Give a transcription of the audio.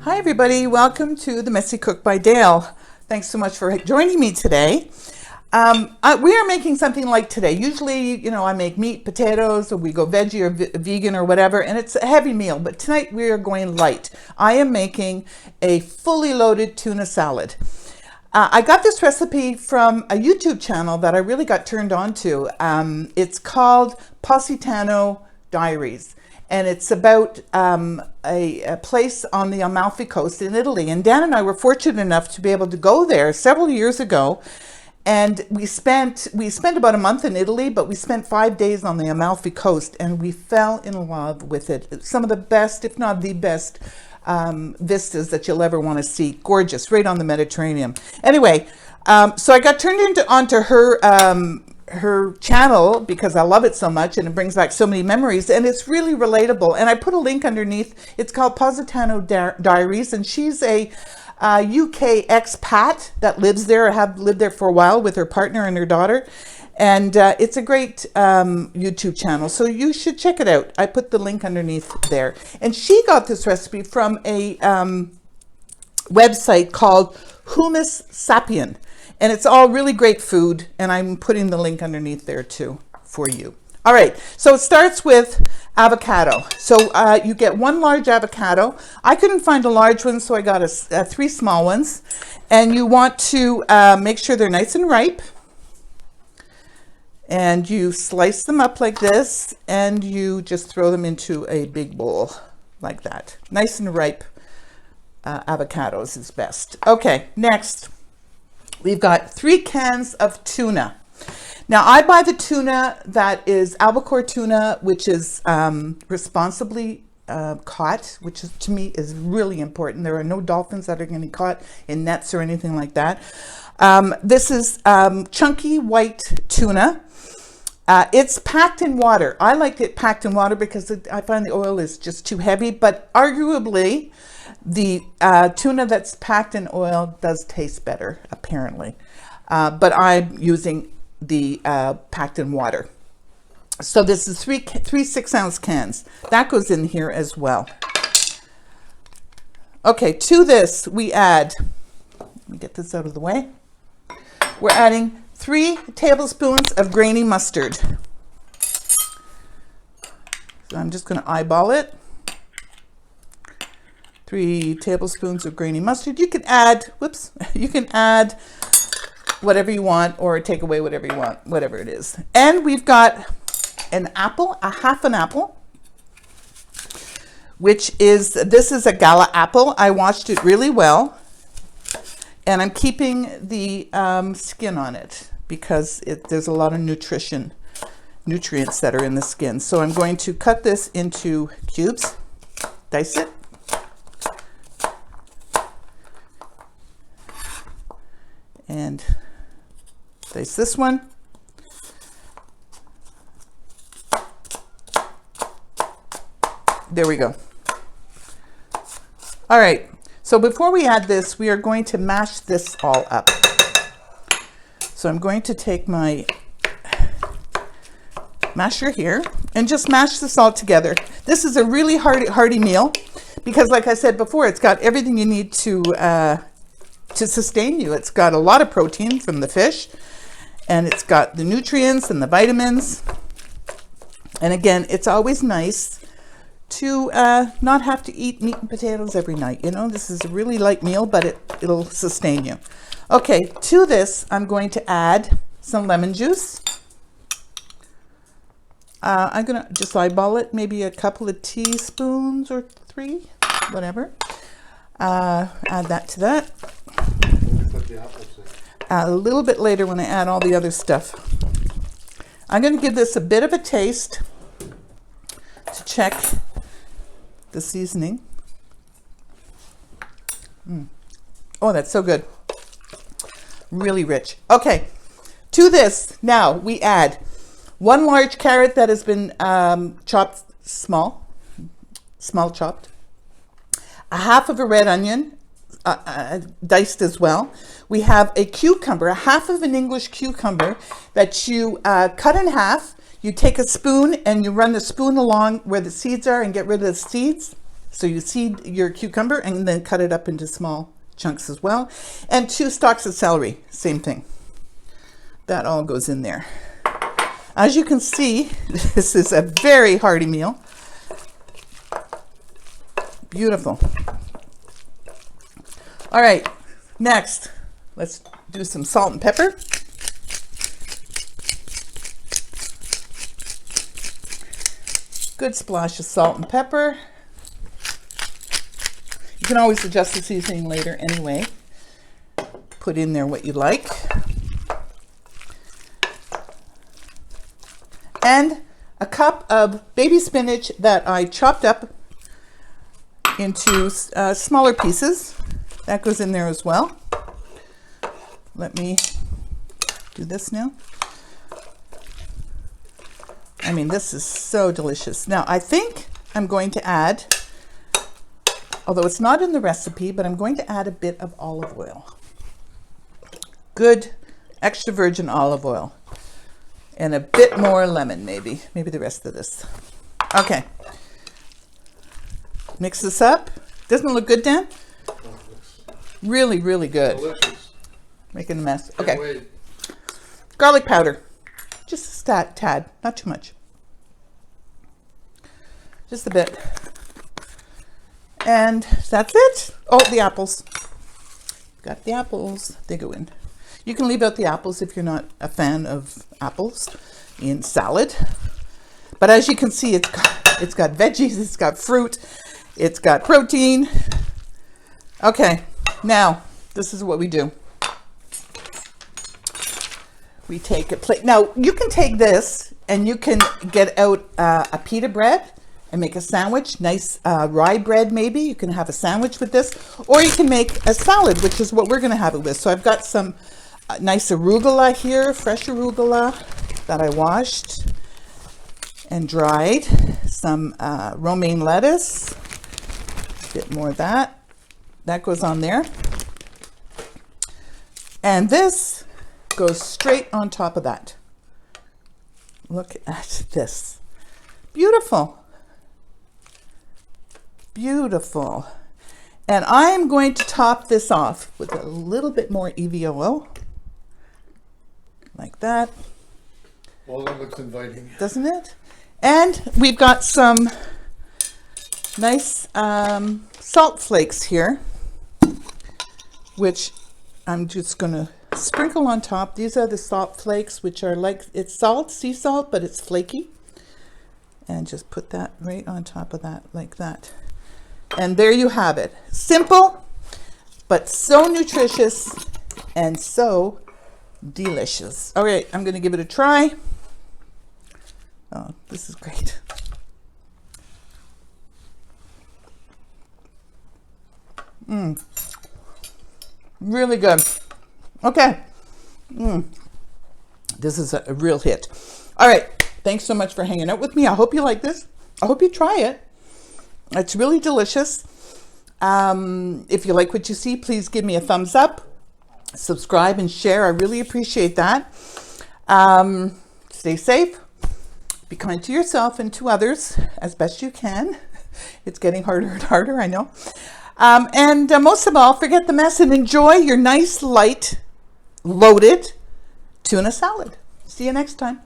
Hi everybody, welcome to the Messy Cook by Dale. Thanks so much for joining me today. We are making something like today. Usually, I make meat, potatoes, or we go veggie or vegan or whatever, and it's a heavy meal, but tonight we are going light. I am making a fully loaded tuna salad. I got this recipe from a YouTube channel that I really got turned on to. It's called Positano Diaries. And it's about a place on the Amalfi Coast in Italy. And Dan and I were fortunate enough to be able to go there several years ago. And we spent about a month in Italy, but we spent 5 days on the Amalfi Coast, and we fell in love with it. It's some of the best, if not the best, vistas that you'll ever want to see. Gorgeous, right on the Mediterranean. Anyway, so I got turned onto her channel because I love it so much and it brings back so many memories, and it's really relatable. And I put a link underneath. It's called Positano Diaries, and she's a UK expat that lives there, or have lived there for a while with her partner and her daughter. And it's a great YouTube channel, so you should check it out. I put the link underneath there. And she got this recipe from a website called Hummus Sapien. And it's all really great food, and I'm putting the link underneath there too for you. All right, so it starts with avocado. So you get one large avocado. I couldn't find a large one, so I got three small ones. And you want to make sure they're nice and ripe. And you slice them up like this, and you just throw them into a big bowl like that. Nice and ripe avocados is best. Okay, next. We've got 3 cans of tuna. Now, I buy the tuna that is albacore tuna, which is responsibly caught, which is, to me, is really important. There are no dolphins that are going to be caught in nets or anything like that. This is chunky white tuna. It's packed in water. I like it packed in water because I find the oil is just too heavy, but arguably, the tuna that's packed in oil does taste better, apparently. But I'm using the packed in water. So this is three 6-ounce cans. That goes in here as well. Okay, to this we add, let me get this out of the way. We're adding 3 tablespoons of grainy mustard. So I'm just going to eyeball it. 3 tablespoons of grainy mustard. You can add, you can add whatever you want or take away whatever you want, whatever it is. And we've got an apple, half an apple, this is a gala apple. I washed it really well, and I'm keeping the skin on it because there's a lot of nutrients that are in the skin. So I'm going to cut this into cubes, dice it. And dice this one. There we go. All right, so before we add this, we are going to mash this all up. So I'm going to take my masher here and just mash this all together. This is a really hearty meal because, like I said before, it's got everything you need to sustain you. It's got a lot of protein from the fish, and it's got the nutrients and the vitamins. And again, it's always nice to not have to eat meat and potatoes every night. This is a really light meal, but it'll sustain you. Okay, to this, I'm going to add some lemon juice. I'm going to just eyeball it, maybe a couple of teaspoons or 3, whatever. Add that to that. A little bit later when I add all the other stuff. I'm going to give this a bit of a taste to check the seasoning. Oh, that's so good. Really rich. Okay, to this now we add 1 large carrot that has been chopped small chopped, a half of a red onion, diced as well. We have a cucumber, a half of an English cucumber that you cut in half. You take a spoon and you run the spoon along where the seeds are and get rid of the So you seed your cucumber and then cut it up into small chunks as well. And 2 stalks of celery, same thing. That all goes in there. As you can see, this is a very hearty meal. Beautiful. All right, next, let's do some salt and pepper. Good splash of salt and pepper. You can always adjust the seasoning later anyway. Put in there what you like. And a cup of baby spinach that I chopped up into smaller pieces. That goes in there as well. Let me do this now. I mean, this is so delicious. Now, I think I'm going to add, although it's not in the recipe, but I'm going to add a bit of olive oil. Good extra virgin olive oil. And a bit more lemon, maybe the rest of this. Okay. Mix this up. Doesn't it look good, Dan? Really, really good. Delicious. Making a mess. Can't Okay. wait. Garlic powder. Just a tad, not too much. Just a bit. And that's it. Oh, the apples. Got the apples. They go in. You can leave out the apples if you're not a fan of apples in salad. But as you can see, it's got veggies, it's got fruit, it's got protein. Okay, now this is what we do. We take a plate. Now you can take this and you can get out a pita bread and make a sandwich, nice rye bread maybe. You can have a sandwich with this, or you can make a salad, which is what we're gonna have it with. So I've got some nice arugula here, fresh arugula that I washed and dried. Some romaine lettuce, a bit more of that. That goes on there. And this goes straight on top of that. Look at this. Beautiful. Beautiful. And I'm going to top this off with a little bit more EVOO. Like that. Well, that looks inviting. Doesn't it? And we've got some nice salt flakes here, which I'm just going to sprinkle on top. These are the salt flakes, which are like, it's salt, sea salt, but it's flaky. And just put that right on top of that, like that. And there you have it. Simple, but so nutritious and so delicious. All right, I'm going to give it a try. Oh, this is great. Really good. Okay. This is a real hit. All right. Thanks so much for hanging out with me. I hope you like this. I hope you try it. It's really delicious. If you like what you see, please give me a thumbs up. Subscribe and share. I really appreciate that. Stay safe. Be kind to yourself and to others as best you can. It's getting harder and harder, I know. And most of all, forget the mess and enjoy your nice, light, loaded tuna salad. See you next time.